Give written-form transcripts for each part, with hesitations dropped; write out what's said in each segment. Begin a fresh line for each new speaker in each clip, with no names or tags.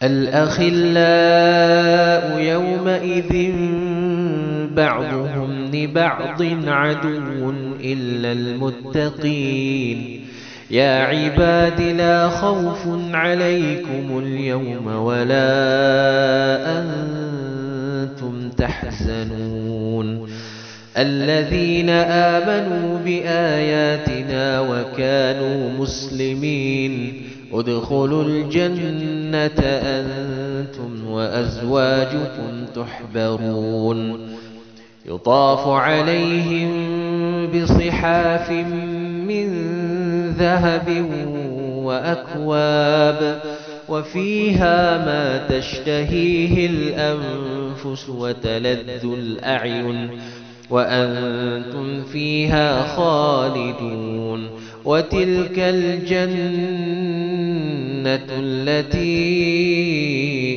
الأخلاء يومئذ بعضهم لبعض عدو إلا المتقين يا عباد لا خوف عليكم اليوم ولا أنتم تحزنون الذين آمنوا بآياتنا وكانوا مسلمين ادخلوا الجنة أنتم وأزواجكم تحبرون يطاف عليهم بصحاف من ذهب وأكواب وفيها ما تشتهيه الأنفس وتلذ الأعين وأنتم فيها خالدون وتلك الجنة التي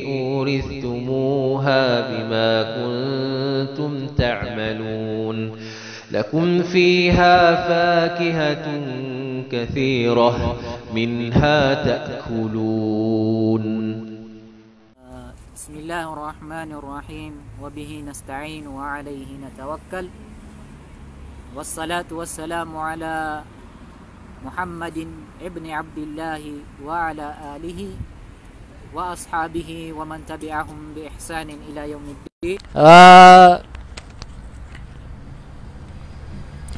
أورثتموها بما كنتم تعملون لكم فيها فاكهة كثيرة منها تأكلون
بسم الله الرحمن الرحيم وبه نستعين وعليه نتوكل والصلاة والسلام على محمد ابن عبد الله وعلى آله وأصحابه ومن تبعهم بإحسان إلى يوم الدين.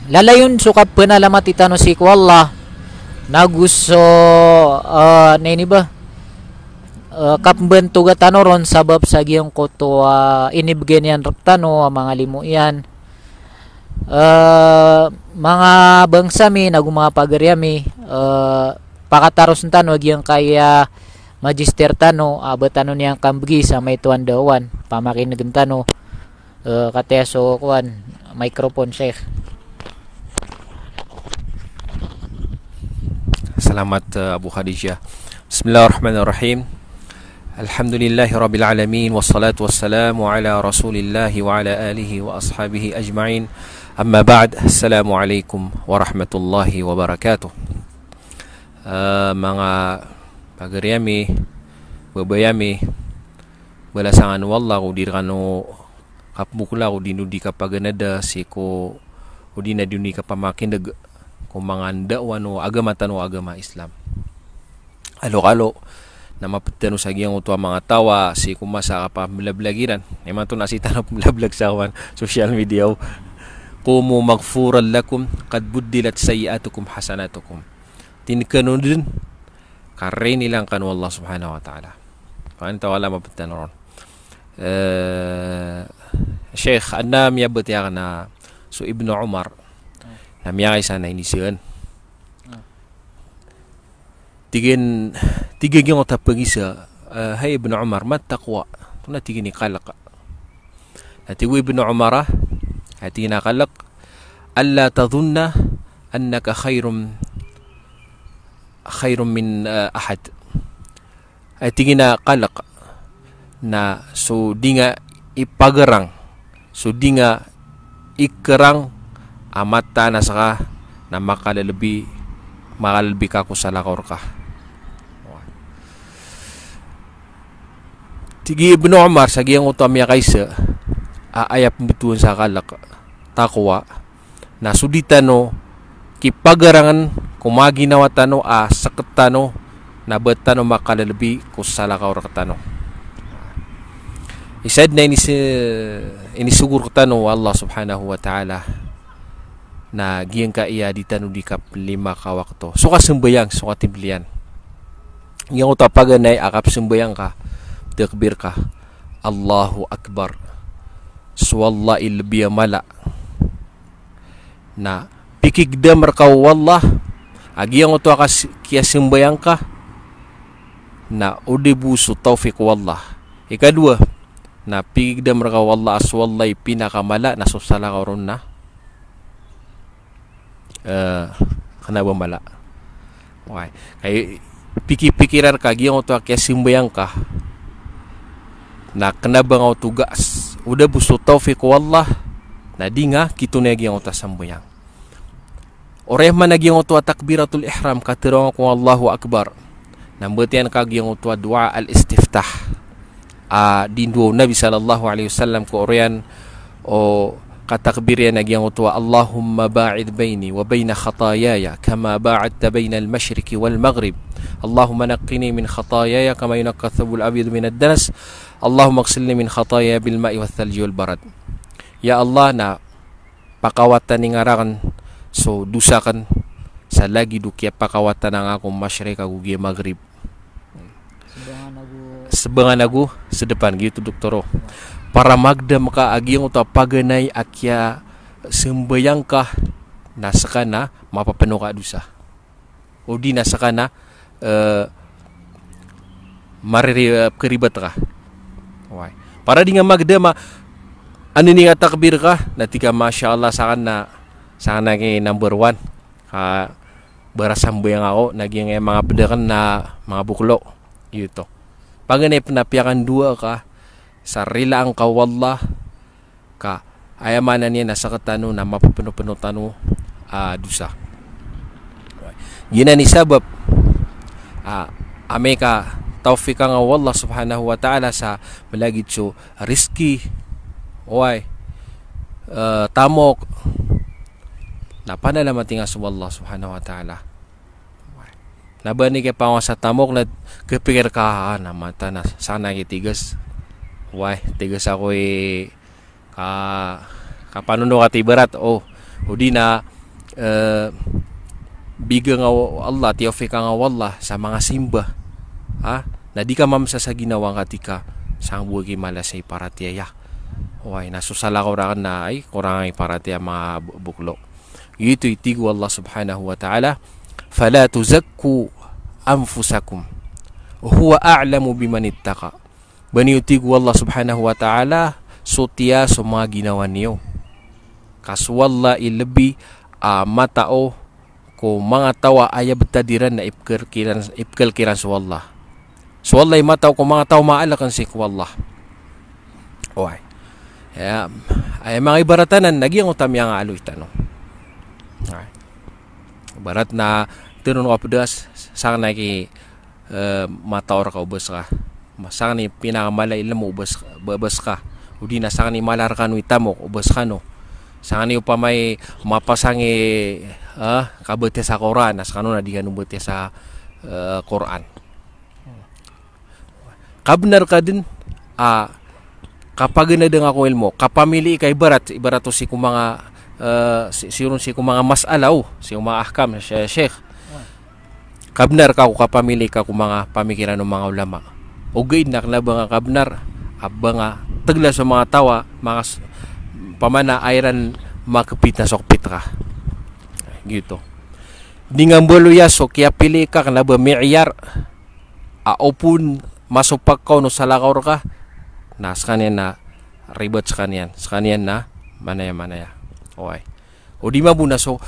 Lalayon suka penalamat itano si ko Allah naguso nini ba kapbentuga tanoron sabab sa giyang ko to inibgen yan tano mga limo yan mga bangsami nagu mga pagaryami pakataros tano giyang kaya magister tano abatano niyang kambgi sa may tuan dawan pamakinagin tano kateso kuan microphone Sheikh.
Selamat Abu Khadijah. Bismillahirrahmanirrahim. Alhamdulillahi Rabbil Alamin. Wassalatu wassalamu ala rasulillahi wa ala alihi wa ashabihi ajma'in. Amma ba'd. Assalamualaikum warahmatullahi wabarakatuh. Mga pagaryami, babayami, balasangan wallah ko dirano kapmukla ko dinudi kapaganada siko ko dinaduni kapamakindag kumanganda wano agama tano agama Islam. Alo-alo na mapatano sa giyang uto mga tawa si kumasa ka pa milablagiran. Naman to nasita na milablag sa kawan social media. Kumu magfuran lakum kad buddilat sayiatukum hasanatukum. Tinkanon din kare nilang kanu Allah subhanahu wa ta'ala. Paano wala mapatano ron. Sheikh anam yabot ya na so Ibnu Umar namiyay sana inisiyan. Tiga yung tapagisa hay Ibn Umar mat taqwa. Tuna tigini qalaq. Atiwi Ibn Umar atina qalaq alla tadhunna annaka khairum min ahad. Atigina qalaq na so dinga ipagarang so dinga ikerang amata na saka na makalalabi ka ko sa lakor ka. Tigi Ibn Umar sa giyang utam ya kaysa aayap bituan sa kalak takwa na suditano kipagarangan kumaginawa tano saketano na betano makalalabi ko sa lakor ka tano. Isad na inisugur ka tano Allah subhanahu wa ta'ala na giyang ka iya ditano di kap 5 ka wakto. Suka sembayang, suka timblian. Yang utapaganay akap sembayang ka, takbir ka, Allahu Akbar. Swalla ilbiya mala. Na pikigdam ka wallah, agiyang utwa ka kiya sembayang ka, na udibusu taufiq wallah. Ikadua, na pikigdam ka wallah aswallay pinakamala na susala ka ron na. Kenapa malak? Okay. Kaya pikir-pikiran ka giyang uto kaya simbayang ka na kenapa ngau tugas udah busu taufiq wallah na di nga kito na giyang uto sambayang oreh man giyang uto takbiratul ihram katirong ko Allahu Akbar nambetian kag yang utwa dua al-istiftah. Di dua Nabi sallallahu alaihi wasallam ko orian o katakbirian yang utwa Allahumma ba'id baini wa baina khataayaya kama ba'adta baina al-masyriqi wal maghrib. Allahumma naqqini min khataayaya kama yunqqa ath-thawbul abyad min ad-danas. Allahumma ighsilni min khataaya bil ma'i wath thalji wal barad. Ya Allah, na pakawatan ni ngarakan so dusakan sa lagi dukia pakawatan ang akong masyrik aku gi maghrib. Sebangan aku sedepan gitu doktoro. Para magdam ka agi ang uta paganay akya sembayang ka nasakana mapapeno ka dusa. O di nasakana mariri keribat ka. Why? Para di nga magdama ano ni nga takbir ka natika masyaallah sakana kay number 1 ka barasambayang ako naging mga pedakan na mga buklo ito. Paganay penapiakan dua ka sarila ang kawallah ka ayamanan niya nasa katano na mapapeno-peno tano dusa. Gina ni sabab ame ka taufik ang Allah subhanahu wa ta'ala sa malagit so riski oy tamok na panalamating nga sa Allah subhanahu wa ta'ala. Nabani kay pangawa sa tamok na kapikir ka na mata na sana kitigas. Why? Tigas ako kapanuno ka tibarat o di na biga nga Allah tiofik nga Allah sa mga simba na di ka mamsa sa ginawang katika sang buwagi malasay para tiyaya. Why? Nasusala ko rakan na ay kurang ay para tiya mga buklo. Ito itigo Allah subhanahu wa ta'ala fala tuzakku anfusakum huwa a'lamu biman ittaqa. Bani utigo Allah subhanahu wa ta'ala sutia sa mga ginawa niyo. Kaswalla ilabi matao ko mga tawa aya betadiran na ipkalkiran sa Allah. So Allah matao ko mga tao maalakan si Allah. Oy. Ay mga ibaratanan naging utami ang aloy tanong. Barat na tinun ka pedas sang naki mataor ka ubas ka. Sang ni pinakamalay ilam mo ubas ka. Udi na sang ni malarkan witamok ubas ka no. Sang ni upamay mapasangi kabete sa Quran as kanu na di kanu bete sa Quran. Kabnar ka din kapag nadang ako ilmo kapamili ka ibarat to si kumanga si kumanga masalaw si mga ahkam Sheikh. Kabnar ka ko kapamili ka kumanga pamikiran ng mga ulama. Ugay na nga kabnar abanga tagla sa mga tawa mga pamana ayran makapit na sokpit ka gitu di nga mboluya so kaya pili ka kanaba mi'yar opun masupak ka no salakaw ka nas kanyan na ribot sa kanyan na manaya okay o di mabuna so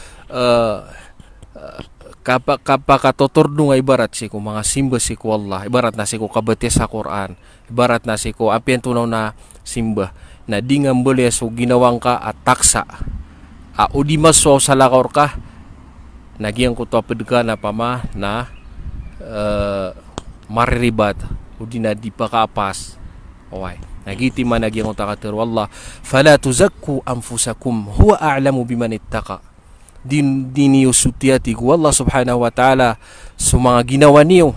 kapakatotordo nga ibarat si ko mga simba si ko Allah ibarat na si ko kabate sa Quran ibarat na si ko apian tunaw na simba na di nga mbole so ginawang ka at taksa o di maso sa lakor ka nagyang ko to ka na pama na mariribat o di na di pa kapas okay nagiti man nagyang ko takatir wallah fala tuzakku anfusakum huwa a'lamu biman ittaqa diniyo sutiyati ko Allah subhanahu wa ta'ala sa mga ginawa niyo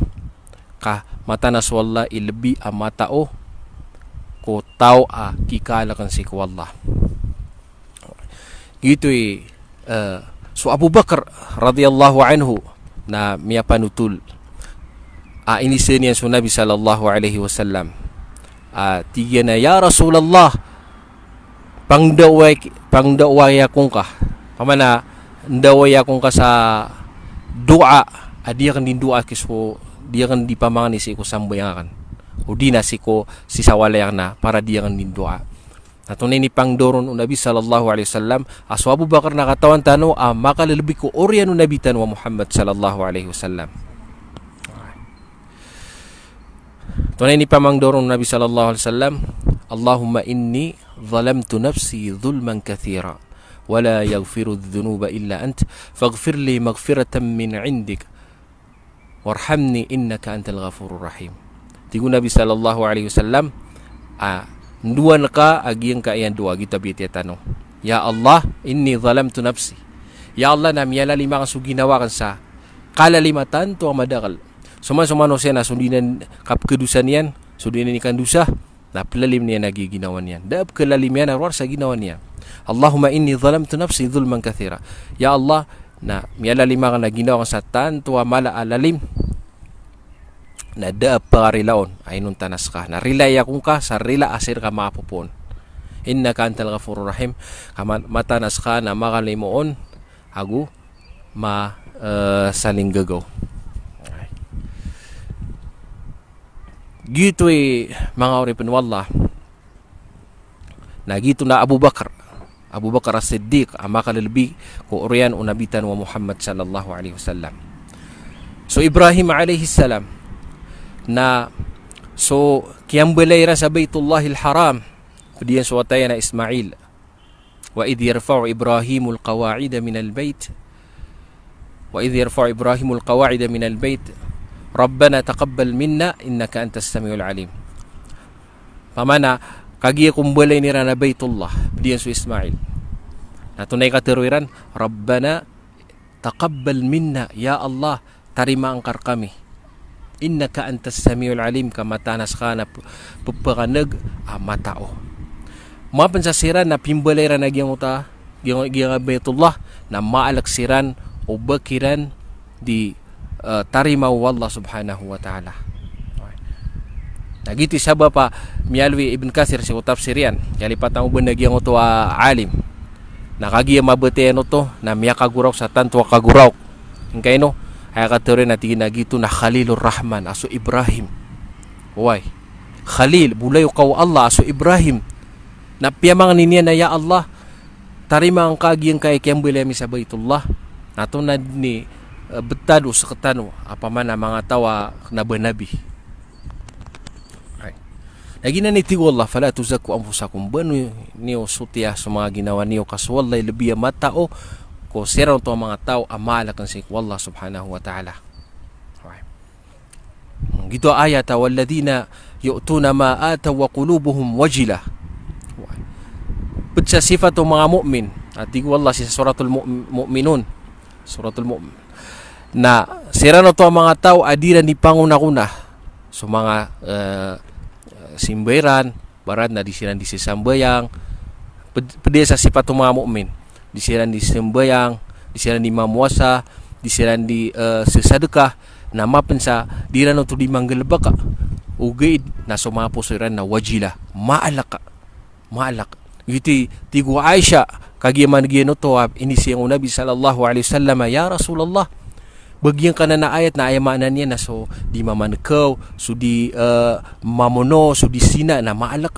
ka matanas wallah ilbi matao ko tao kikalakan si ko Allah gitu so Abu Bakar radhiyallahu anhu na miya panutul inisa niya sa Nabi sallallahu alaihi wasallam tiga na ya Rasulullah pangdaway akong ka pamana ndaway akong ka sa doa dia kan din doa kiso dia kan di pamangan si ko sambayangan o di na si ko si sawalayak na para dia kan din doa natunay ni pangdoron o Nabi sallallahu alaihi wasallam aso Abu Bakar nakatawan tano makalalabi ko oriyan o Nabi tanwa Muhammad sallallahu alaihi wasallam tunay ni pamangdoron o Nabi sallallahu alaihi wasallam Allahumma inni zalamtu nafsi zulman kathira ولا يغفر الذنوب إلا أنت فاغفر لي مغفرة من عندك warhamni innaka antal ghafurur rahim. Tigu Nabi sallallahu alaihi wasallam nduan ka agiang ka yan dua kita bitetano. Ya Allah, inni zalamtu nafsi. Ya Allah, na miyala lima kan suginawa kan sa kalallimatan tu madagal. Suma-sumano siya na sundinan kapkedusan yan, sundinan ikan dusa, na pelalim niya nagiginawan yan. Daab kelalim yan arwar sa ginawan niya. Allahumma inni zalamtu nafsi zulman kathira. Ya Allah, na miyala lima kan naginawa kan sa tanto mala alalim, na daab pagarilaon ay nun tanas ka. Na rilay akong ka, sa rila asir ka maapupon. Innaka antal ghafurur rahim. Matanas ka na makalimuon, agu saling gagaw. Gitu mga oripin wallah, na gitu na Abu Bakar as-Siddiq ang makalilbi ko oriyan o nabitan wa Muhammad sallallahu alaihi wasallam. So Ibrahim alaihi salam na kiyang belayra sa Baitullahil Haram diyan sa wataya na Ismail. Wa idh yarfa'u Ibrahimul qawa'ida minal bait Rabbana taqabbal minna innaka antas samiul alim. Pamana kagi kumbalay ni rana Baitullah diyan sa Ismail. Na tunay katiruiran, Rabbana taqabbal minna, ya Allah tarima angkar kami. Innaka antas samiul alim, kamatanas ka na pupakanag matao. Mapansasiran na pimbalay ran nagyang uta gyang Baitullah na maalaksiran o bakiran di tarima wallah subhanahu wa ta'ala. Nagiti sabab pa mialwi Ibn Kathir si tafsirian kalipatan mo nagyang uto alim nakagiya mabete no to na miya kaguraw sa tanto kaguraw ingkay no ay katore na ginagito na Khalilur Rahman aso Ibrahim. Why Khalil bulay kaw Allah aso Ibrahim na piyamang niya na ya Allah tarima ang kagiyang kay kiyambulay mi sa Baitullah nato na ni betado sa katano apaman ang mga tawa na banabi. Ay lagi na nitigo Allah fala tuzakku anfusakum banu niyo sutiya sa mga ginawa niyo kas wallahi labiya matao ko sirang to mga tao amala kan si wallah subhanahu wa ta'ala. Gito ayat walladina yu'tuna ma ataw wa qulubuhum wajila. Pudsa sifat mga mu'min at tigo Allah sa suratul mu'minun, suratul mu'min na sirano to mga tao adiran ni panguna-una so mga simbayran barat na disiran di sisambayang pede sa sifat to mga mukmin disiran di simbayang disiran di mamuasa disiran di sesadekah na mapensa dirano to di manggelbaka ugaid na so mga pusiran na wajila maalak yuti tigo Aisha kagiman gino to ini siyang Nabi sallallahu alaihi wasallam ya Rasulullah bagian ka na ayat na ayamanan niya na so di mamanakaw, so di mamono, so di sina na maalak.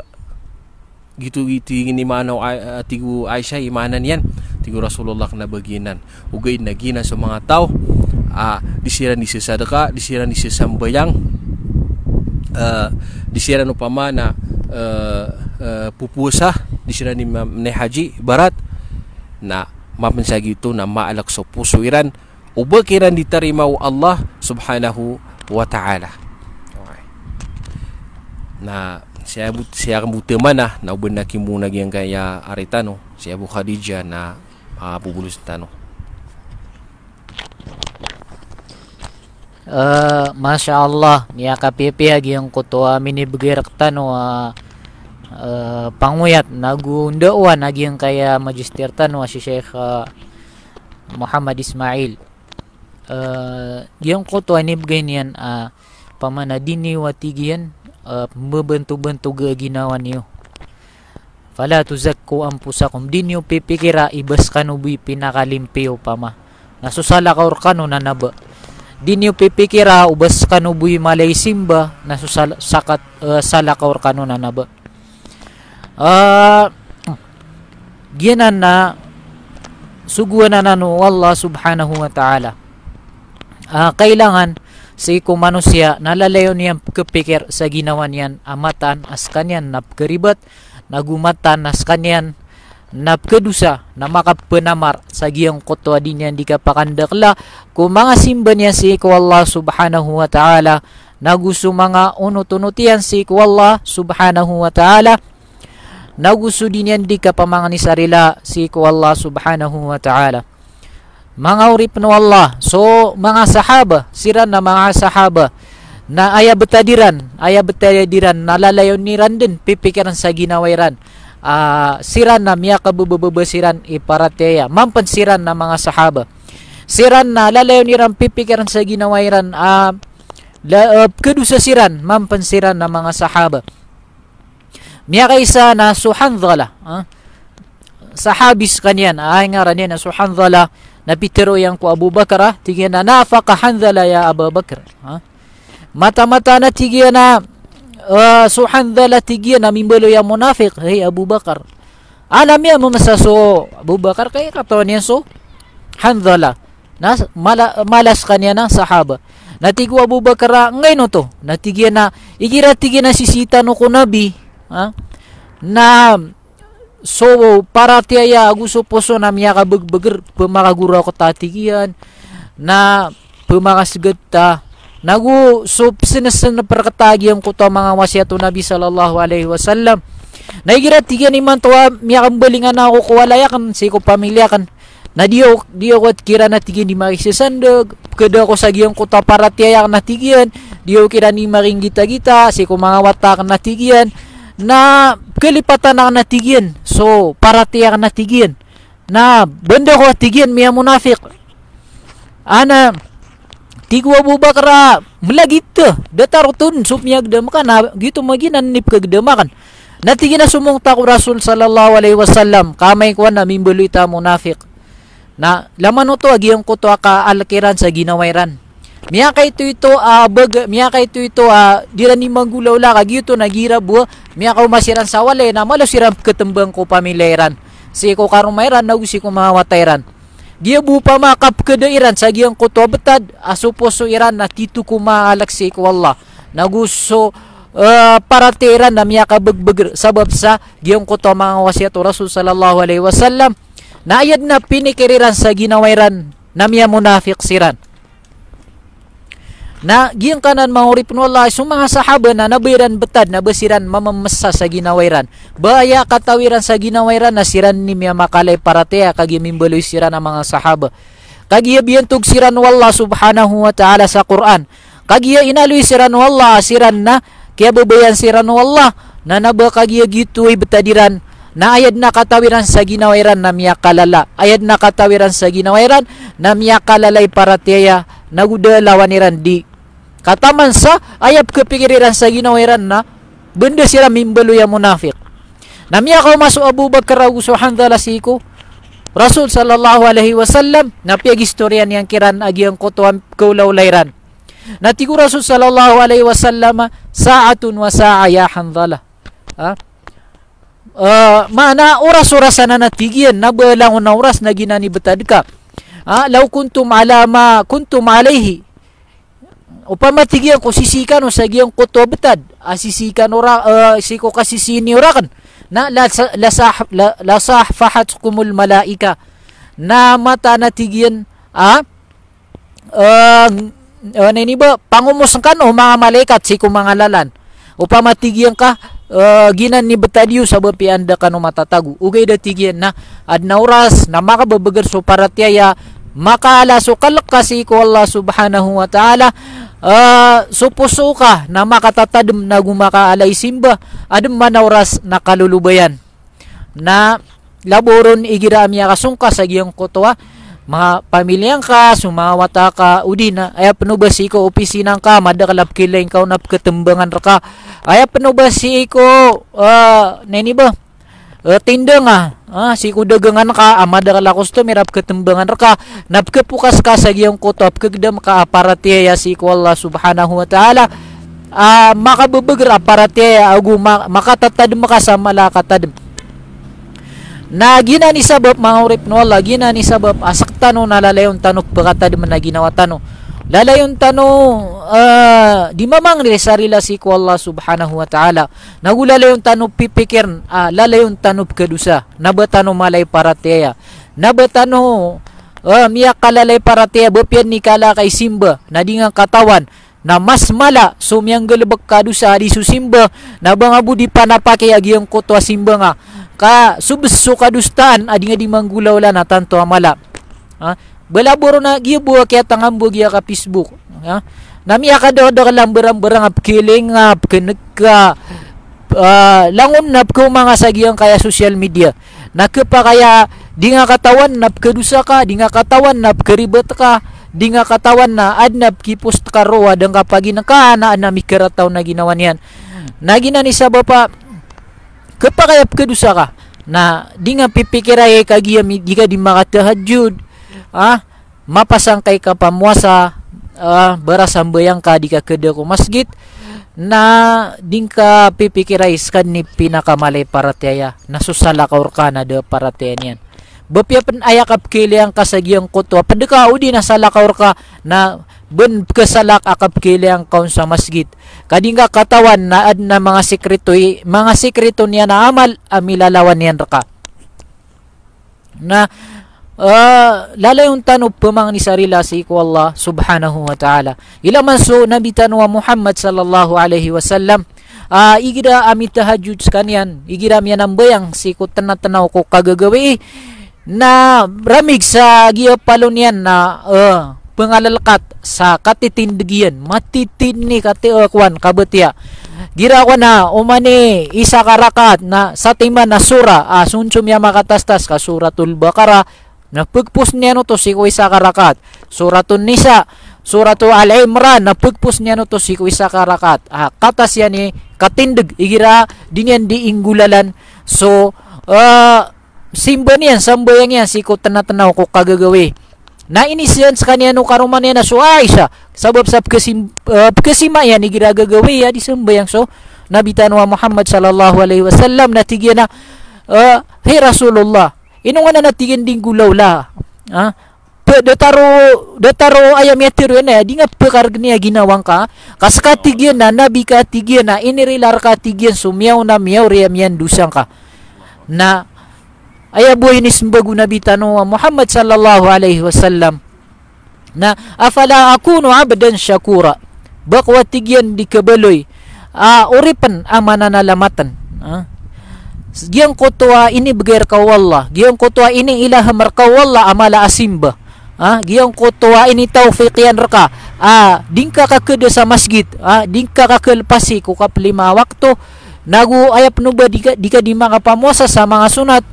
Gitu ingin imanaw tigo Aisha imanan yan. Tigo Rasulullah na bagianan. Ugay na gina sa mga tao. Disiran di sisadaka, disiran di sisambayang. Disiran upama na pupusa, disiran ni haji barat na mapansa gitu na maalak sa pusuiran. Ubakiran ditarimaw Allah subhanahu wa ta'ala. Okay. Na siya kabutiman na uban na kimunag yung kaya aritano si Abu Khadija na pubulus tano.
Masya Allah niya kapipihag yung kuto minibigirak tano panguyat nagundawan nagyang kaya magister tano si Sheikh Muhammad Ismail. Yung kuto anibgay niyan pamana dini watigian membentu-bentu ginawa niyo. Fala tuzakku anfusakum dinyo pipikira ibas kanubi pinakalimpiyo pama. Nasusala ka orkano na naba. Dinyo pipikira ubas kanubi malay simba nasusala sakat sala ka orkano na naba. Ginan na suguan na nano Allah subhanahu wa ta'ala. Kailangan si manusia nalalayo niyang kepikir sa ginawa niyan amatan as kanyan napkeribat nagumatan as kanyan napkedusa na makapenamar sa giyang kutwa din yan di kapakandakla kung mga simba niya si ko Allah subhanahu wa ta'ala na gusto mga unut-unutian si ko Allah subhanahu wa ta'ala na gusto din yan di kapamangan ni sarila si ko Allah subhanahu wa ta'ala mga urip no Allah. So mga sahaba siran na mga sahaba na aya betadiran nalalayon ni randin pipikiran sa ginawairan siran na miya kabububasiran iparateya mampan siran na mga sahaba siran na lalayon niran pipikiran sa ginawairan kedusa siran mampan siran na mga sahaba miya kaysa na Suhandhala sahabis kanyan ay ngaran yan na Suhandhala na pitero yang ku Abu Bakar tigyan na nafaka Handhala ya Abu Bakar mata-mata na tigyan na Suhandhala tigyan na mimbalo yang munafik hey Abu Bakar alam ya mamasaso Abu Bakar kaya katawan niya so Handhala na malas kanya na sahaba natigo Abu Bakar ngayon to natigyan na igira tigyan na sisita no ko nabi na so para tiaya gusto poso na miya kabagbagar pemakagura ko tatigian na pemakasgata nagu so sinasan na perkatagian ko to mga wasiato Nabi sallallahu alaihi wasallam naigira tigian iman to miya kambalingan ako kuwalaya kan si ko pamilya kan na diyo wat kira na tigian di makisasandog kada ko sa giyang ko to para tiaya na tigian diyo kira ni maring gita-gita si ko mga wata kan na tigian na kelipatan na natigyan so para tiyak natigyan na benda ko tigyan miya munafik ana tigo Abu Bakar melagit datarutun supnya gdamakan na gitu maginan nip kagdamakan natigyan na sumungta ko Rasul sallallahu alaihi wasallam kamay ko na mimbulita munafik na laman to agiyang ko to ka alkiran sa ginawairan miya kay ito dira ni manggulaw la kagito nagira buwa miya ka umasiran sa wale na malo siram ketembang ko pamileran si ko karumairan na gusi ko mawatairan dia bu pa makap kedairan sa giyang ko to betad asuposo iran na titu ko maalak si ko Allah naguso para tiran na miya ka begbeg sabab sa giyang ko to mga wasiat Rasul sallallahu alaihi wasallam na ayad na pinikiriran sa ginawairan na miya munafik siran na giyang kanan mangurip no Allah so mga sahaba na nabiran betad na basiran mamamasa sa ginawairan baya katawiran sa ginawairan na siran ni miya makalay paratea kagi mimbaloy siran ang mga sahaba kagi biyantog siran wallah subhanahu wa ta'ala sa Quran kagi inaloy siran wallah siran na kaya babayan siran wallah na naba kagi gitoy betadiran na ayad na katawiran sa ginawairan na miya kalala ayad na katawiran sa ginawairan na miya kalalay paratea nagudalawaniran di kataman sa ayap kepikiriran sa ginawairan na benda sila mimbalo yang munafik na miya kau masuk Abu Bakar gusto Handhala siko Rasul sallallahu alaihi wasallam na piyag historian yang kiran agi ang kotoan kaulawlayran na tigo Rasul sallallahu alaihi wasallam saatun wa sa'a ya Handhala mana oras-orasan na natigian nabalang na oras na ginani betad ka law kuntum ala ma kuntum alaihi upama tigian ko sisikan o sa giyang kuto betad asisikan ora siko kasisini ora kan na lasah fahatkumul malaika na mata na tigian nini ba pangumusan kan o mga malaikat siko mga lalan upama tigian ka ginan ni betadiyo sa bapi anda kanu matatagu ugay da tigian na adna oras na makababagar so para tiyaya makala so kalakasi ko Allah subhanahu wa ta'ala supuso ka na makatatadem na gumakaalay simba adem manauras na kalulubayan na laboron igira amya kasungka sa giyang kotwa mga pamilyang ka sumawata ka udina ay penubasi ko opisinang ka madakalap kilay ka unap ketembangan raka ay penubasi ko neni ba tinda nga si kudagangan ka amada kala customer ap ketembangan raka napkepukas ka sa giyang koto ap kegdam ka aparatiya si ko Allah subhanahu wa ta'ala makababagar aparatiya agu makatatadem ka sa malakatadem na gina ni sabab mga urip no Allah gina ni sabab asak tano nalalayon tanok pagkatadem na ginawa tano lalayon tano di mamang ni sarila si ko Allah subhanahu wa ta'ala nagulalayon tano pipikir lalayon tano kedusa nabatano malay parateya nabatano miya kalalay parateya bepian ni kala kay simba na di nga katawan na mas mala sumyang gelebek kadusa di susimba na bangabu di panapake agi ang kotwa simba nga ka subso kadustaan adi nga di manggulaw la na tanto amala balaboro na gibuwa kaya tangambo giya ka Facebook nami akado lang berang-berang ap kiling ap keneka langon nap ko mga sagiang kaya social media nakepa kaya di nga katawan nap kedusa ka di nga katawan nap keribet ka di nga katawan na adnap kipost ka roa dang kapagi na ka na mikirataw na ginawan yan nagina ni sa bapa kapakayap kedusa ka na di nga pipikiray kagiyam di ka di makatahajud mapasang kay kapamuasa barasambayang ka di ka kede ko masjid na ding ka pipikiray skan ni pinakamalay parataya nasusala ka or ka na de paratayan yan bapya pen ayakap kiliang kasagiang kutwa pendeka udi na salak or ka na ben kesalak akap kiliang kaun sa masjid kading ka katawan na ad na mga sekreto niya na amal amilalawan niyan raka na lalayon tanong pemang ni sarila si ko Allah subhanahu wa ta'ala ilaman so nabi tanwa Muhammad sallallahu alaihi wasallam igira amit tahajud sekalian igira miya nambayang si ko tanaw ko kagagawi na ramig sa giya palon yan na pengalalkat sa katitindigian matitin ni katiakwan kabetya gira ko na umani isa karakat na sa timan na sura sunsum ya makatastas ka suratul Baqarah napagpus niya no to si ko isa karakat suratul Nisa suratul Al-Imran napagpus niya no to si ko isa karakat katas yan ni katindig igira dinyan di inggulalan so simba niyan sambayang yan si ko tanatanaw ko kagagawi na inisiyan sa kanya no karuman yan na so Aisha sabab sa pagkasima yan igira gagawi ya di sambayang so nabitan wa Muhammad sallallahu alaihi wasallam natigyan na hey Rasulullah inungan na natigyan ding gulaw la dataro ayam yatiru na di nga pekargniya ginawang ka kaskatigyan na nabi ka tigyan na inirilar ka tigyan sumiyaw na miyaw riyam dusang ka na ayabuhay ni simbagu nabi tanong Muhammad sallallahu alaihi wasallam na afala akunu abdan syakura bakwa tigyan di kabaloy uripan amananalamatan giyang kotwa ini begair ka wallah giyang kotwa ini ilaha marka wallah amala asimba giyang kotwa ini taufiqian reka dingka ka kede sa masjid dingka ka kelpasi ko kap 5 waktu nagu ayap nuba dika di mga pamuasa sa mga sunat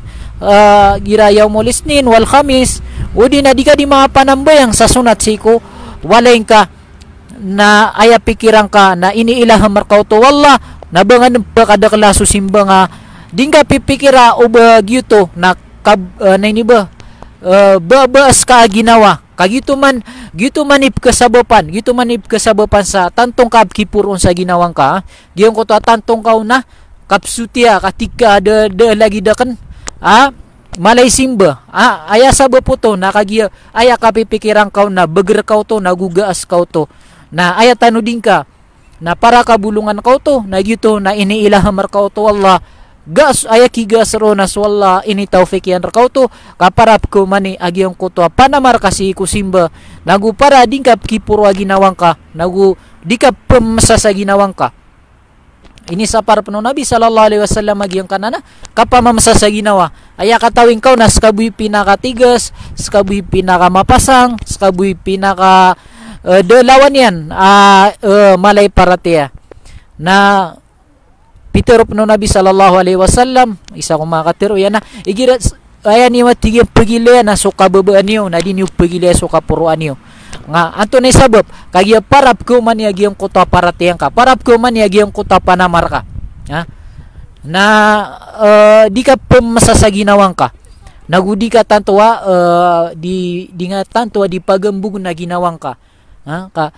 gira yaumul isnin wal khamis udi na dika di mga panambayang sa sunat siko walain ka na ayap pikiran ka na ini ilaha marka to wallah nabangan pakadakla susimba nga dingka pipikira uba gyuto na ini ba baas ka ginawa kagito man ip kasabapan sa tantong kab kipuron sa ginawang ka giyong ko to tantong ka na kapsutia katika de lagi dakan malay simba aya sabo po to nakagiya aya ka pipikiran ka na beger ka to nagugaas ka to na aya tanuding ka na para kabulungan ka to na gyuto na iniilaha marka to Allah gas ayaki gas ronas walla ini taufik yan rakaw to kaparap ko mani agyong ko to panamar kasi ko simba nagu para dingkap kipuro ginawang ka nagu dikap pemsa sa ginawang ka ini sa para penuh Nabi sallallahu alaihi wasallam agyong kanana kapamamsa sa ginawa aya katawing kaw na skabuy pinaka tigas skabuy pinaka mapasang skabuy pinaka delawan yan malay paratea na Pitero penuh Nabi sallallahu alaihi wasallam isa ko makatero yan na igira aya ni matigyan pagile na suka babaan niyo na di niyo pagile suka puruan niyo nga anto na sabab kagya parap ko man yagiyang kuta paratiyang ka parap ko man yagiyang kuta panamar ka na di ka pemasasaginawang ka nagudi ka tantowa di nga tantowa di pagambug na ginawang ka ka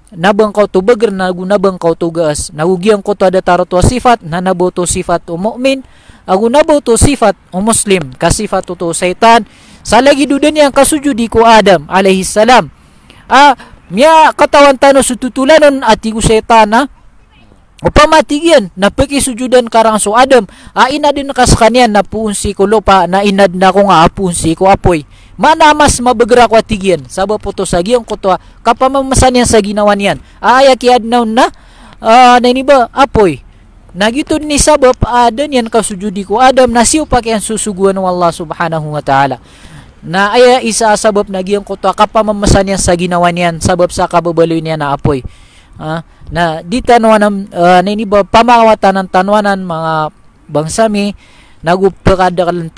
nabang kau tu beger nabang kau tu gas nagugiang ko to ada taro to sifat na nabo to sifat o mu'min agu nabo to sifat o muslim kasifat to syaitan sa lagi dudan yang kasujudi ko Adam alaihi salam Mia katawan tano sututulanon atiku setana. Upamatigyan na pakisujudan karang so Adam inad din kaskanian na punsi ko lupa na inad na ko nga punsi ko apoy manamas mabagra ko atigyan sabab po to sa giyong ko to kapamamasan yan sa ginawa niyan kiad na ba apoy nagito ni sabab adan yan kasujudi ko Adam na siyo pa kayang susuguan ng Allah subhanahu wa ta'ala na isa sabab na giyong ko to kapamamasan yan sa ginawa niyan sabab sa kababaloy niya na apoy na di tanwanan ba pamawatan ng tanwanan mga bangsami nagupakadakalan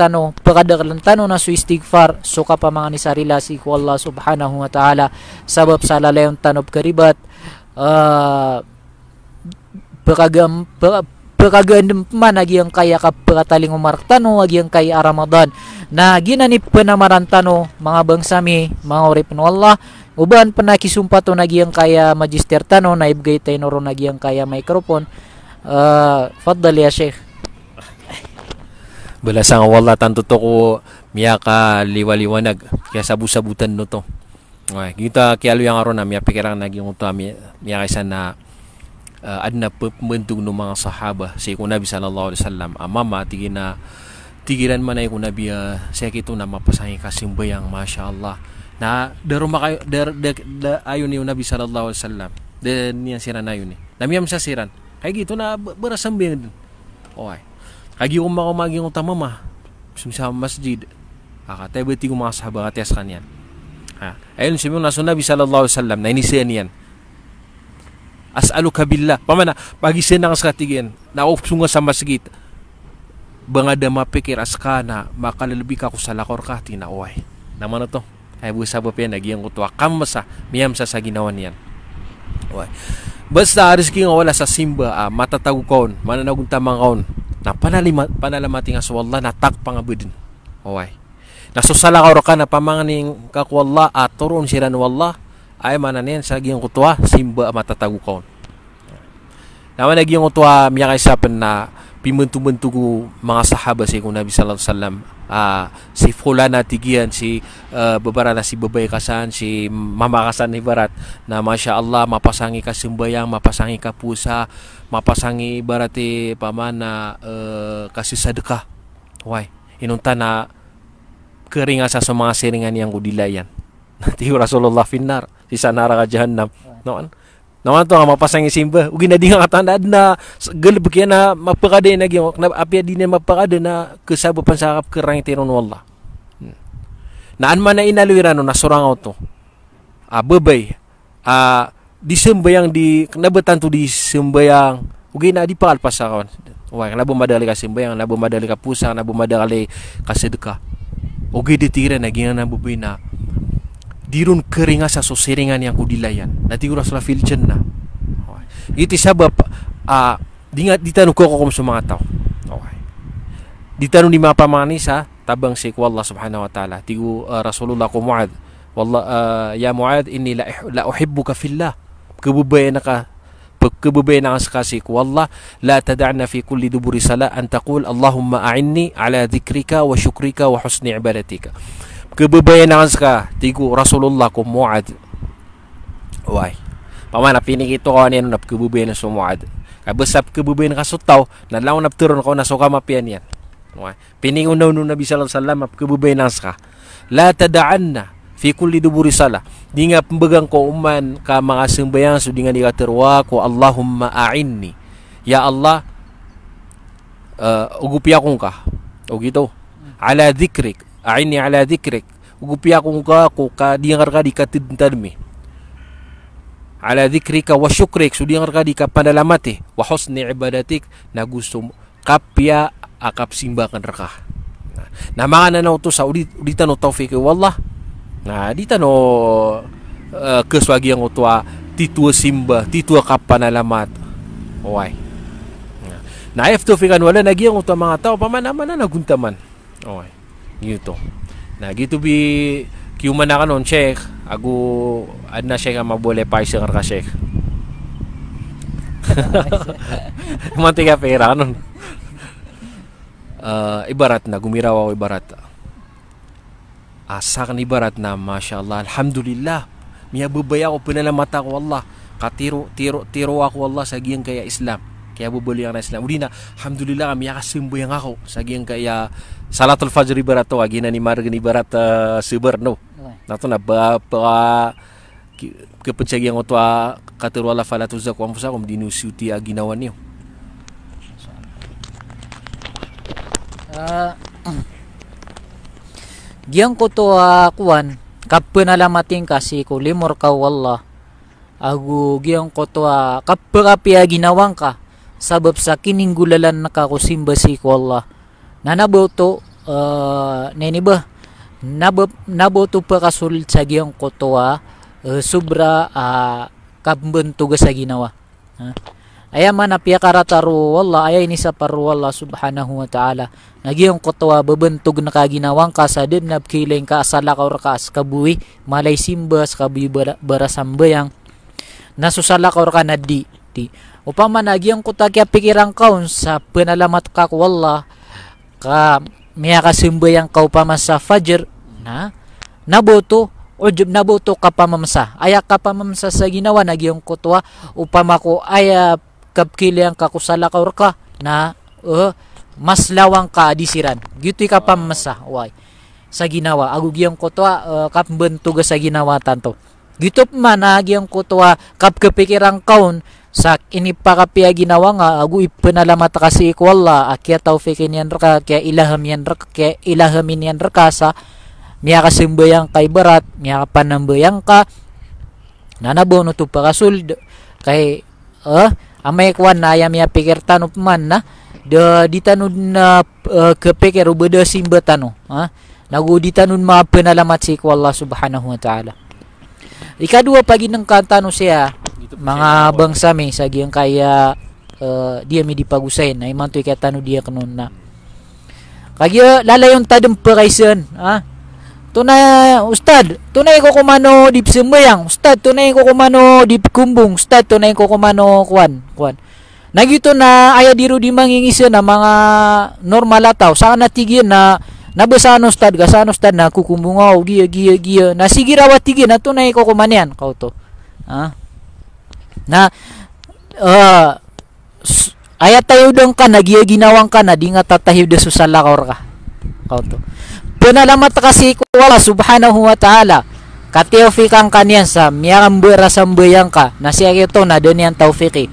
tano na su istighfar so ka pa mga ni sarila si ko Allah subhanahu wa ta'ala sabab sa lalayong tanob karibat pagagandam man nagyang kaya ka pagataling umarak tano nagyang kaya Ramadan na ginanip pa namaran tano mga bangsami mga urip no Allah uban panakisumpa to nagyang kaya magister tano na ibgay tayo noro nagyang kaya microphone faddal ya Sheikh
Balasang wala tanto to ko miya ka liwaliwanag kaya sabu-sabutan no to. Okay, kita kialo yang aron na miya pikirang naging uto miya kaysa na adna pembentuk no mga sahaba si ko Nabi sallallahu alaihi wasallam amama tigilan man ay ko Nabi siya kito na mapasangi kasimbayang masyaallah na daruma kayo ayon ni Nabi sallallahu alaihi wasallam den niya siran ayon ni namiyam sa siran kay gito na barasambing din okay kagi umaging utama ma sa masjid akatay ko mga sahabat atas kanyan ayon si Nabi sallallahu alaihi wasallam na inisiyan yan as'aluka billah pamana pagi senang skatigin na opsunga sa masjid bangada mapikir askana makalalabi ka ko sa lakor ka tinaway naman to ay busa ba yan nagyang kutuwa kamasa miyam sa ginawa niyan okay. Basta ariski nga wala sa simba matatago kaon mananagun tamang kaon na panalamati nga sa wallah na takpa nga budin okay. Nasusala ka na pamanganing kakwallah at turon siran wallah ay mananin sa giyang kutuwa simba matatago kaon naman nagyang kutuwa miya kay sapan na pimentu-mentu mga sahaba si kung Nabi sallallahu alaihi wasallam si fulana tigian si babara na si babay kasan si mama kasan ni barat na masya Allah mapasangi ka simbayang mapasangi ka pusa mapasangi barati pamana kasih sedekah why inunta na keringa sa mga siringan yang kudilayan nanti Rasulullah finnar si sanara ka jahannam noon naman to nga mapasangi simba ugi na di nga katandaan na galib kaya na mapakada na gyud na apya di na mapakada na kesabo pansakap kerang tiron wallah naan man na inaluiran no nasurangaw to babay di sembayang di nabatan to di sembayang ugi na di palpas kawan wa nabo madali ka sembayang nabo madali ka pusa nabo madali ka sedekah ugi ditira na gina na babay na dirun keringa sa sosiringan yang kudilayan nanti Rasulullah filchen na iti sabab di tanong ko sa mga tao okay. Di tanong di mapamani sa tabang si Allah subhanahu wa ta'ala tigu Rasulullah ko Muad wallah ya Muad inni la uhibbuka fillah kebubayan ka si Allah la tada'na fi kulli duburi salat an taqul Allahumma a'inni ala dhikrika wa syukrika wa husni ibadatika kebebayan ka tigu Rasulullah ko Muad why pamana pinik ito ko niyan nap kebebayan sa Muad kabesap kebebayan ka sutaw na law nap turon ko na so kamapian yan why pinik unaw no Nabi sallallahu alaihi wasallam kebebayan ka la tada'anna fi kulli duburi salah di nga pembegang ko uman ka mga sembayang so di nga dikaterwa ko Allahumma a'inni ya Allah ugupi akong ka o gito ala dhikrik a'inni ala dhikrik ugupi akong ka ko ka di nga ka di katidntadmi ala dhikrika wa syukrik so di nga ka di ka pandalamati wa husni ibadatik na gusto kapya akap simbakan raka na mga nanaw to sa uditan no tawfiq wallah na dita no keswagi yang utua titua simba titua kapanalamat why na if to fikan wala nagi ang utua mga tao pamana-mana naguntaman okay gitu na gitu bi kiuman na kanon check agu adna siya ka mabole pa isang ka check mantika pera kanon ibarat na gumiraw ako ibarat asa kan ibarat na masya Allah alhamdulillah Mia bebaya ko penalamat ako Allah. Tiro ako Allah sa giyang kaya Islam. Kaya bubuli ang Islam. Udi na, alhamdulillah kami akasimboy ang ako sa giyang kaya Salatul Fajr ibarat to, agina ni margan ibarat seber no. Nato na ba kepencagian ko to katiru Allah fala tuzaku anfusakum dinusuti aginawan niyo.
Giyang ko to kuan kapenalamating kasi ko limor ka wallah. Agu giyang ko to kapagapia ginawang ka sabab sa kininggulalan na ka ko simba si ko Allah. Nanaboto neni ba naboto pa kasul sa giyang ko to sobra kabentug sa ginawa. Aya man apya karataru wallah aya ini sa paru wallah subhanahu wa ta'ala nagiyong kotwa bebentug na kaginawang ka sa din nabkiling ka asala ka or ka kabuhi malay simba sa kabuhi barasambayang nasusala ka or ka na di upama nagiyong kota kaya pikirang kaun sa penalamat ka wallah ka miya ka simbayang ka upama sa fajr na naboto ujub naboto ka pamamsa aya ka pamamsa sa ginawa nagiyong kotwa upama ko aya kapkiliang kakusala ka or ka na mas lawang ka adisiran gitu ka pamasa way sa ginawa agugiyang ko to kapbentuga sa ginawa tanto gitu man agiyang ko to kapkapikirang kaun sa inipakapia ginawa nga agu ipenalamat kasi ko Allah akya taufikin yan raka kaya ilahamin yan raka sa miya kasimbayang kay barat miya kapanambayang ka nanabono to pakasul kay amay kwan na ayam ya pikir tanop man na ditanud na kepikir ubeda simba tano nagu ditanud mga penalamat si Allah subhanahu wa ta'ala. Ikadua pagi ng kantano siya mga bangsa mi sa giyang kaya dia mi dipagusayin na imantoy kaya tano dia kanon na kaya lalayon tadem pakaisan tunay ustad tunay ko kumano di sembayang ustad tunay ko kumano di kumbung ustad tunay ko kumano kwan nagito na aya diru di mangingisa na mga normal ataw sana tigyan na nabasano ustad gasano ustad na kukumbungaw giya na sigirawat tigyan na tunay ko kumanyan kau to na aya tayo dong ka na giya ginawang ka na di nga tatahiw de susala ka kau to penalamat kasi ko Allah subhanahu wa ta'ala kataufikan kanyan sa miyang berasambayang ka na siya ito na doon yan taufiki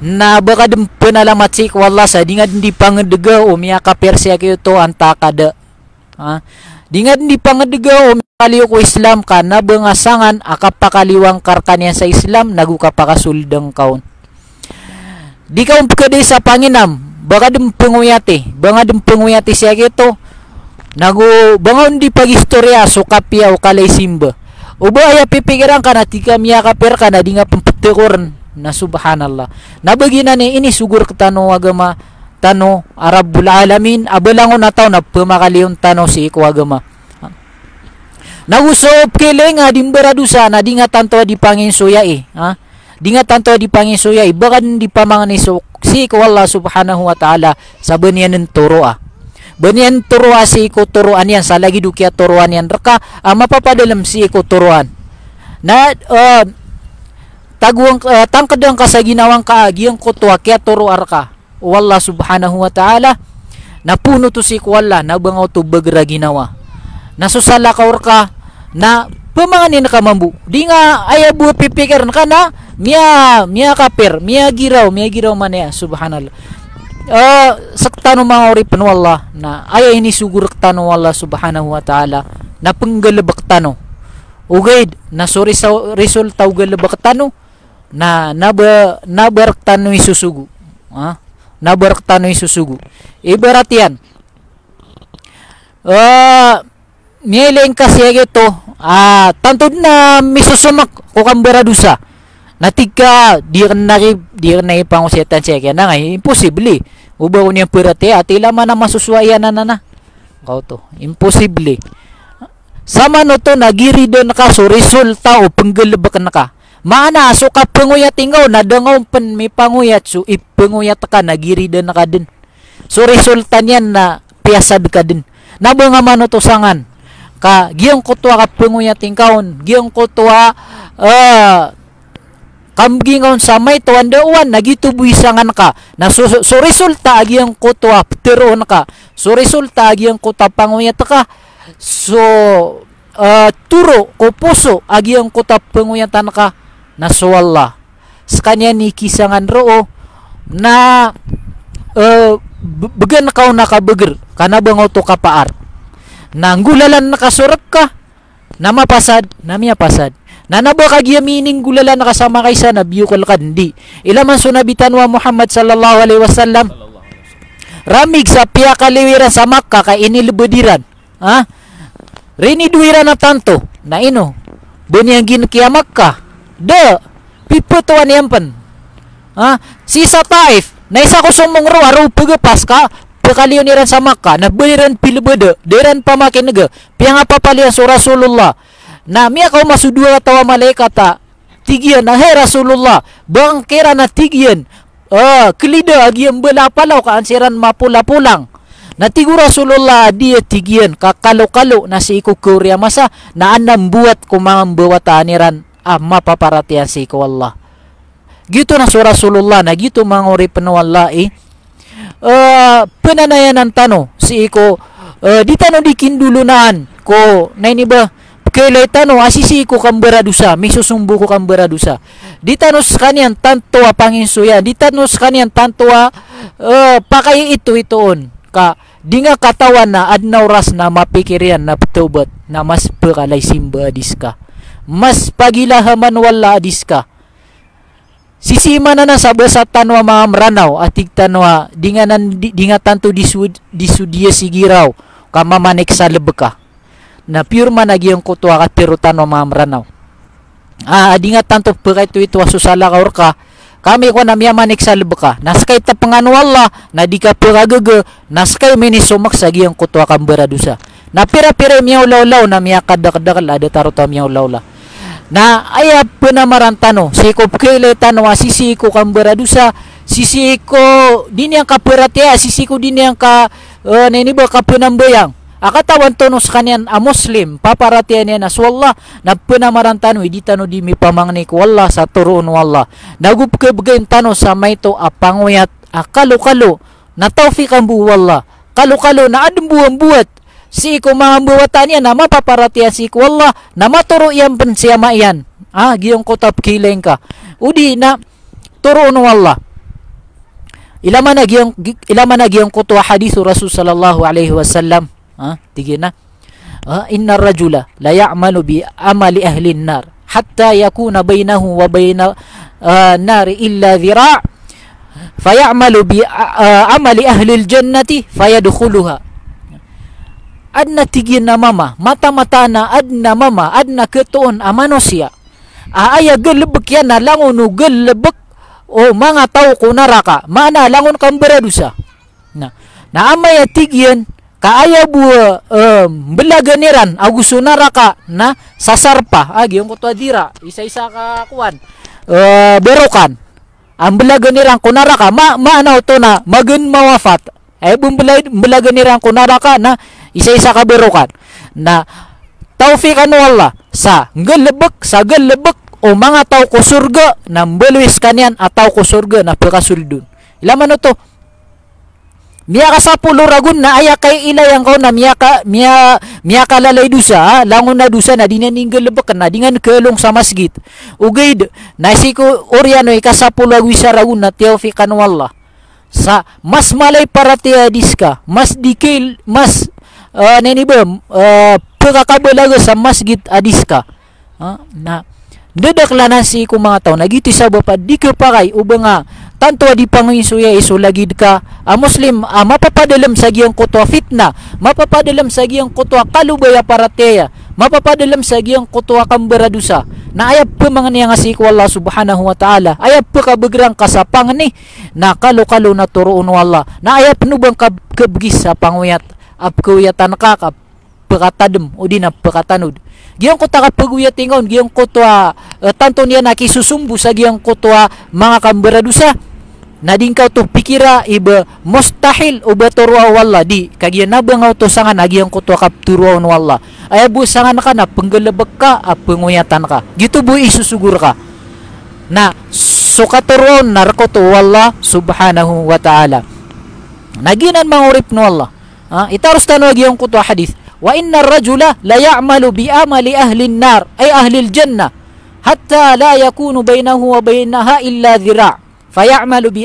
na baka din penalamat si ko Allah sa di nga di pangedega o miya kapir siya ito anta kada di nga di pangedega o kaliw ko Islam ka na bangasangan akapakaliwang karkanyan sa Islam nagukapakasuldang kaon di ka umpkade sa panginam baka din panguyati siya ito nagu bangon di pagistorya so kapia o kalay simba uba aya pipikiran ka na tika miya kapir ka na di nga pampetikoran na subhanallah nabagina ni ini sugur ketano agama tano Arabul Alamin abalangon na tao na pamakaliyon tano si iko agama nagusop kiling dimbaradusa na di nga tanto di pangin suya di nga tanto di pangin suya bakan di pamangan si iko Allah subhanahu wa ta'ala sa banyan ng turo banyan turuan si iko turuan yan sa lagi dukia turuan yan reka mapapadalam si iko turuan na taguang tangkadang ka sa ginawang kaagiyang kutwa kaya turuar ka wallah subhanahu wa ta'ala napuno to si iko Allah na bangaw to bagra ginawa nasusala ka or ka na pamanganin ka mambu di nga ayabu pipikir ka na miya kapir miya giraw man ya subhanallah saktano mga oripan wallah na ay ini sugur tano wallah subhanahu wa ta'ala na penggalabak tano ugaid na sorry sa resulta ugalabak tano na nabarak tano isusugu nabarak tano isusugu ibarat yan niyaileng kasi ito tantod na misusumak kukang baradusa natika di na ipangusitan siya kaya na nga imposible ubaw niya perate at ilaman na masuswayan na kau to imposible sama no to nagiri doon ka so resulta o penggelebak na ka maana so ka panguyat ingaw na dangaw pen may panguyat so ipanguyat ka nagiri doon ka din so resulta niyan na piyasad ka din nabanga mano to sangan ka giyang kutwa ka panguyat tingkaon giyang kutwa kamgingon sa may tuwandawan nagitubuisangan ka na so resulta agiyang kutwa pteron ka so resulta agiyang kutwa panguyat ka so turo ko puso agiyang kutwa panguyatan ka na so Allah sa kanya ni kisangan roo na bagan kau nakabeger kana bangaw to kapaar nanggulalan nakasurak ka na mapasad na miya pasad nanaba kagya mining gulalan nakasama kaysa nabiyukal kandi ilaman sunabitan wa Muhammad sallallahu alaihi wasallam ramig sa piya kaliwiran sa Makkah kay inilbediran rini duwiran na tanto na ino bunyang ginkiya Makkah de piputuan yampan sisa Taif na isa ko sumong aro pagapas ka pekaliyon niran sa Makkah na beriran pilbede deran pamakin naga piang apa palian so Rasulullah na miya kau masudua tawa malaikat tigian na hey Rasulullah bang kira na tigian kelida agian belapalaw ka ansiran mapula pulang na tigu Rasulullah dia tigian kakalo-kalo na si iku kurya masa na anam buat kumambawa taniran mapaparatian si iku Allah gitu na so Rasulullah na gitu manguri penawallai penanayanan tano si iko di tano dikindulunan ko na ini ba kailay tano asisi ko kambara dusa may susumbu ko kambara dusa di tano kanyan tanto panginsuya di tano kanyan tanto pakay itoon ka di nga katawan na adnaw ras na mapikirian na petobat na mas pekalay simba adiska mas pagilahaman wala adiska sisi mana na sa basa tanwa mga maranaw atig tanwa dinga tanto disudia sigiraw kamamanik sa lebeka na pure man agiyang kutwa ka pero tanwa mga maranaw dinga tanto pagay itu asusala ka orka kami ko na miyamanik sa lebeka naskay tapangan wala na di ka pagagaga naskay minisumak sa agiyang kutwa kambara dusa na pira-pira miyaw lawlaw na miyakadakadakal ada taruta miyaw lawla na aya penamaran tano siko kele tano sisi ko kambara dusa sisi ko dini yang kaperatia sisi ko dini yang ka neni ba kapenambayang akatawan tono sa kanyan muslim paparatia niya na swalla na penamaran tano di tano di mi pamangni ko wala sa turuon wala nagup ke bagain tano sa may to apanguyat akalo-kalo na tawfik ang buwala kalo-kalo na adembuang buat si ko mga buwatan niya na mapaparatian si ko Allah na maturo yan pensiyama yan giyong kotap kileng ka udi na turo no Allah ilaman na giyong kutwa hadithu Rasul sallallahu alaihi wasallam tigin na inna rajula la ya'malu bi amali ahli nar hatta yakuna bainahu wa baina nari illa dhira' fayamalu bi amali ahli al-jannati fayadkhuluha adna tigin na mama mata-mata na adna mama adna ketuon manusia aya gelebek yan na langon o gelebek o mga tao ko naraka mana langon kang beradusa na amaya tigyan kaaya buwa belaganiran aguso naraka na sasarpa yung kutwadira isa-isa ka kuwan berokan ang belaganiran ko naraka maanaw to na magun mawafat belaganiran ko naraka na isa-isa ka berokan na taufikan wala sa gelebek o mga tao ko surga na beluis kanyan at tao ko surga na pagkasuridun ilaman to miya ka sa pulo ragun na aya kay ilayang ko na miya ka lalay dusa langon na dusa na dinaning gelebek na dingan kelong sa masjid ugaid na siko oriano ikasapulo agwisa ragun na taufikan wala sa mas malay para tiadiska mas dikil mas pagkakabalaga sa masjid adiska na dedaklanan si ko mga tao nagiti sa bapa di ka pakay ubang tanto di panginsuya iso lagid ka muslim mapapadalam sa giyang kutwa fitna mapapadalam sa giyang kutwa kalubaya parateya mapapadalam sa giyang kutwa kambaradusa na ayap pa mga niya nga si ko Allah subhanahu wa ta'ala ayap pa kabagrang kasapang ni na kalo-kalo na turoon wala na ayap nubang kabgis sa panguyat apkuyatan ka pagkatadem o di na pagkatanud giyang ko taka paguyat ingon giyang ko tanto niya nakisusumbu sa giyang ko mga kambaradusa nading kau tu pikira iba mustahil uba turwa walla di kagian nabang auto sangan agian ko tu kap turwa walla ay bu sangan ka na penggelebek ka penguyatan ka gitu bu isusugur ka na suka turwa narko tu walla subhanahu wa ta'ala naginan mangurip no Allah itarus tanu agian ko tu hadis wa inna ar-rajula la ya'malu bi amali ahli an-nar ay ahli al-jannah hatta la yakunu bainahu wa bainaha illa dhira' fayamalu bi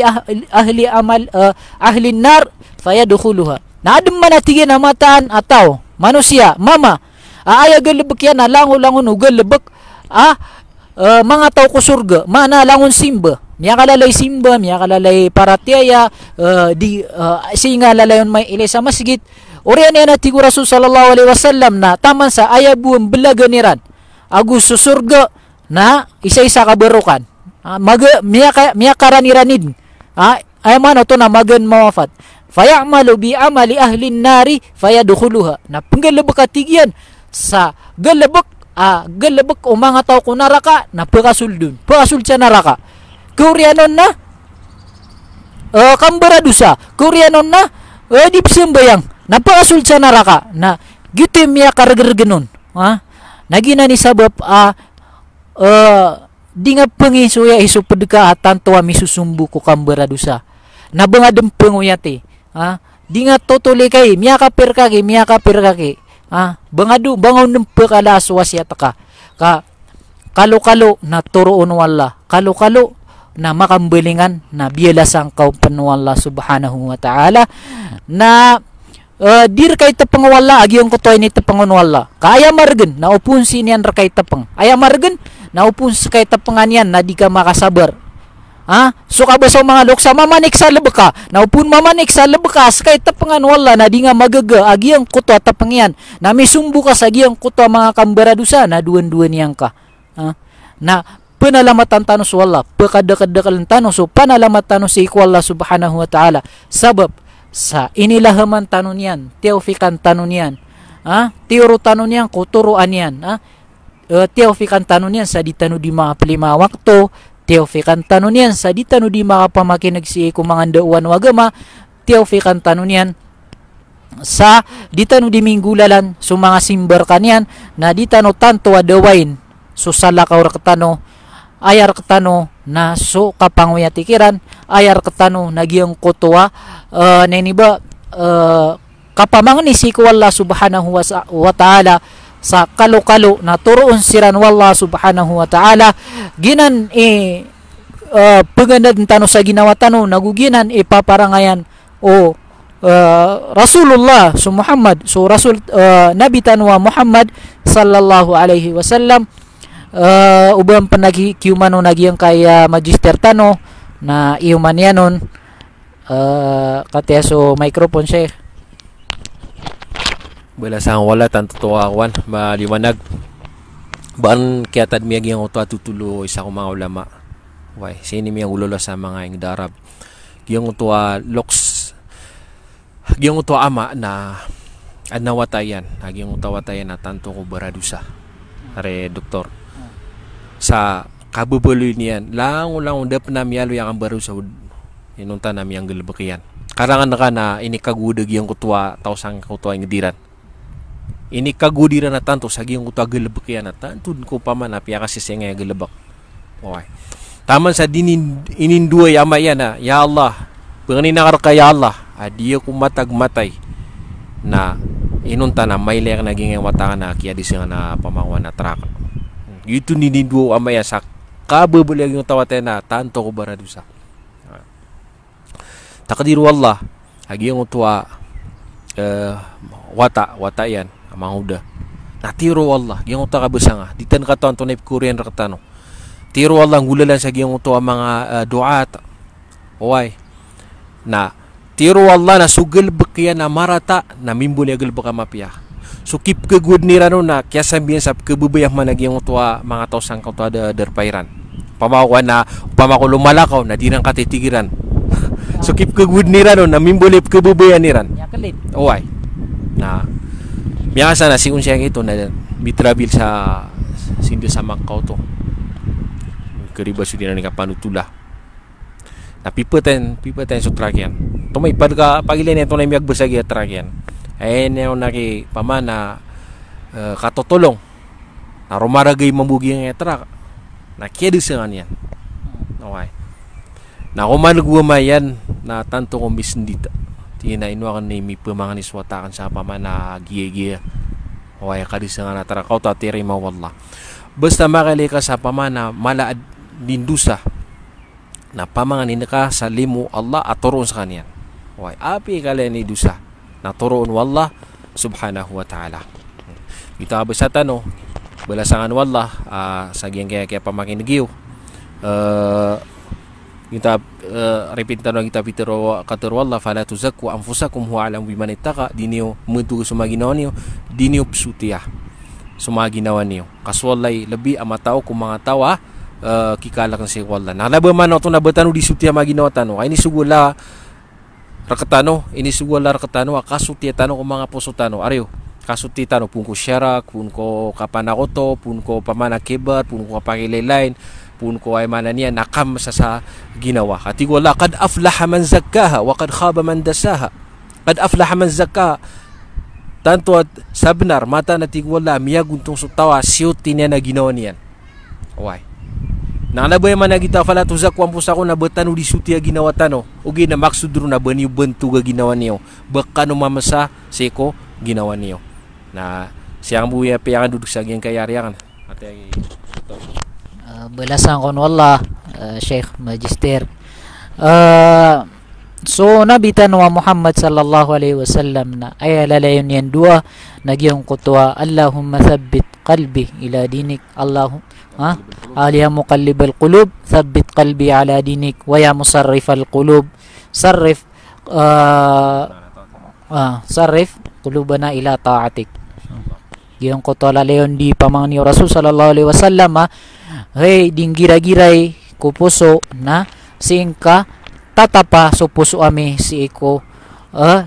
ahli amal ahli nar fayadkhuluha na adem manatigen amataan atau manusia mama aya gelebek yan langon-langon gelebek mga tao ko surga mana langon simba miya kalalay simba miya kalalay paratiaya di singa lalayon may ilay sa masjid orian yan ati ko Rasul sallallahu alaihi wasallam na taman sa aya buong belaganiran agus susurga na isa-isa kaberukan miya karaniranid ay mano to na magan mawafat fayamalu bi amali ahli nari fayadkhuluha na penggelebek atigyan sa gelebek o mga tao ko naraka na pagasul sa naraka kurianon na kambara dusa kurianon na di psembayang na pagasul sa naraka na gitu miya kargergenon nagina ni sabab di nga pangisuya isu pedekatan tua misusumbu ko kambara dusa na banga dempeng uyate di nga totole kay miya kapir kaki bangadu bangon dempe kala aswasiat ka kalo na turuon wala kalo na makambelingan na bialasang kau penwala subhanahu wa ta'ala na dir kay tapang wala agyong ko toy ni tapang wala kaya margen na upun sinian rakay tapang aya margen naupun kay tapangan yan na di ka makasabar so kabasaw mga loksa mamanik sa lebeka naupun mamanik sa lebeka kay tapangan wala na di nga magaga agiang kuto tapangyan na misumbu ka sa agiang kuto mga kambara dusa na duwan-duwan yang ka na panalamatan tanos wala pakadakadakalan tanos so panalamatan tanos si Allah subhanahu wa ta'ala sabab sa inilahaman tanon yan teofikan tanon yan teoro tanon yan kuturuan yan teofikan tanon yan sa ditano di mga palima wakto teofikan tanon yan sa ditano di mga pamakinag si kumanganda uwan wagama teofikan tanon yan sa ditano di minggulalan so mga simbar kanyan na ditano tanto adawain so salakaw rakatano ayar katano na so kapanguyatikiran ayar katano nagyang kutuwa nini ba kapamang ni si Allah subhanahu wa ta'ala sa kalo-kalo na turoon siran wallah subhanahu wa ta'ala ginan paganda tano sa ginawa tano naguginan paparangayan o Rasulullah so Muhammad so Rasul Nabi tanwa Muhammad sallallahu alaihi wasallam ubang panagi kiumano nagyang kaya magister tano na iuman yanon katya so microphone siya
Bala sa wala tanto to awan maliwanag ban kaya tad miyag yung uto atutulo isa ko mga ulama why sini miyang ulolo sa mga ing darab yung uto loks yung uto ama na nawatayan yung uto watayan na tanto ko baradusa are doktor sa kabubuloy niyan lang dap na miyalo yang barusa inunta na miyang galabakiyan karangan na ka na inikagudag yung kutwa tausang kutwa yung diran ini kagudiran na tanto sa giyong kuta galabak yan na tanto ko pa man apiya kasi siya nga galabak okay taman sa ininduay ama yan na ya Allah panganinakar ka ya Allah adiyo ko matagmatay na inunta na may lek naging wata na kaya di siya na pamakuan na track ito nininduo ama yan sa kabubulag yung tawate na tanto ko baradusa takdiru Allah agiyong utuwa wata yan mahuda na tiro Allah yung uta kabasa nga ditan ka to antonay Korean rakatano tiro Allah ngulalan sa giyong uto mga duat oy na tiro Allah na sugal bakya na marata na mimbuli agal baka mapya so keep ka good ni rano na kaya sabihin sa kabubayang managiyong uto mga tausang kauto ada derpairan pamakuan na pamakulumalaakaw na di nang katitigiran so keep ka good ni rano na mimbuli kabubayan ni ran oy na biasa na sigun siya ito na mitrabil sa sindo sa Macau to kariba sudi na panutula na pipeten sutrakyan tumay pagilin ito na imiyag basagi atrakyan ay niyo naki pamana katotulong na rumaragay mabugi ng etrak na kiedisangan yan okay na kumanagwama yan na tanto kong bisndita tina inuakan na imi pamangan iswatakan sa pamana giya okay kadisangan na tara kauta tiri mawallah basta makalika sa pamana malaad dindusa na pamanganin ka sa limu Allah at turoon sa kanya. Okay, api kalen ni dusa na turoon wallah subhanahu wa ta'ala. Kita abis sa tano, balasangan wallah sa giyang kaya pamakinigyo. Kita repeat tanong kita pitero katur wallah fala tuzakku anfusakum huwa alam biman ittaqa dinyo mutu sumaginaw niyo dinyo psutiya sumaginaw niyo. Kaswalay labi amatao kung mga tawa kikalak ng si wallah nalaba man ito nabatano di sutya maginawa tano ay nisugula rakatano akasutya tano kung mga puso tano ariyo kasutya tano pun ko syarak pun ko kapanakoto pun ko pamanakibat pun ko kapakilalain pun ko ay mananiya nakam sa ginawa kati wala kad aflaha man zakkaha wa kad khaba man dasaha kad aflaha man zakkaha tanto at sabnar mata na tigwala miyaguntong sutawa siyuti niya na ginawa niyan why nalabay man nagita fala tuzakku anfusakum na betanu di sutia ginawa tano ugi na maksudru na bani bentu ga ginawa niyo bakano mamasa seko ginawa niyo na siyang buya piyangan duduk sa giyang kayariyan ate
balasan kon wallah Sheikh Magister so nabitan wa Muhammad sallallahu alaihi wasallam na ay lalayon yan dua nagyong kutwa Allahumma thabbit qalbi ila dinik ya muqallibal qulub thabbit qalbi ala dinik wa ya musarrifal qulub sarrif qulubana ila ta'atik yung kutwa lalayon di pamangni Rasul sallallahu alaihi wasallam hey dinggira-giray kupuso na singka tatapa so puso ami si iko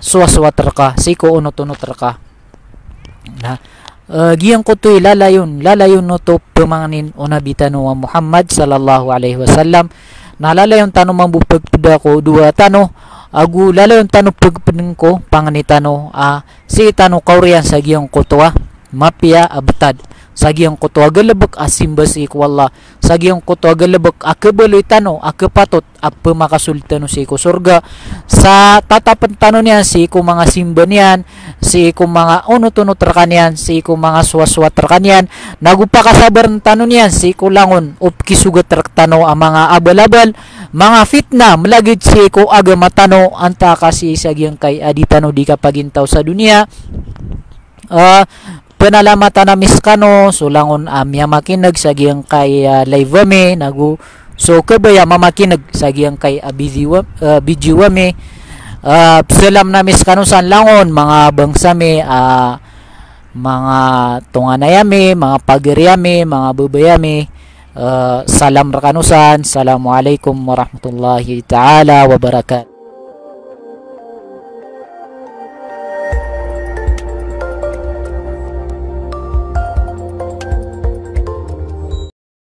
suwaswa terka si iko unot-unot terka na giyang ko to'y lalayon no to pamanganin o nabitan wa Muhammad sallallahu alaihi wasallam na lalayon tano mambupagpada ko dua tano agu lalayon tano pagpadeng ko panganitano si tano kaurian sa giyang ko to'a mapia abtad sa giyang ko to'a galabak asimba si ikwallah sa giyang ko to'a galabak akabaloy tano akapatot apa makasultano si ko surga sa tatapan tano niyan si ko mga simba niyan si ko mga unot-unot terkanian si ko mga suwa-suwa terkanian nagupakasabar ng tano niyan si ko langon upkisugat tertano ang mga abal-abal mga fitna malagid si ko agama tano anta kasi sa giyang kay aditano di kapagintaw sa dunia penalamatan na miskano sulangon amya makinag sa giyang kay live me nagu so kabaya mamakinag sa giyang kay bijiwame salam na miskano san langon mga bangsame mga tunganayame mga pagiryame mga bubayame salam rakanusan assalamualaikum warahmatullahi taala wabarakatuh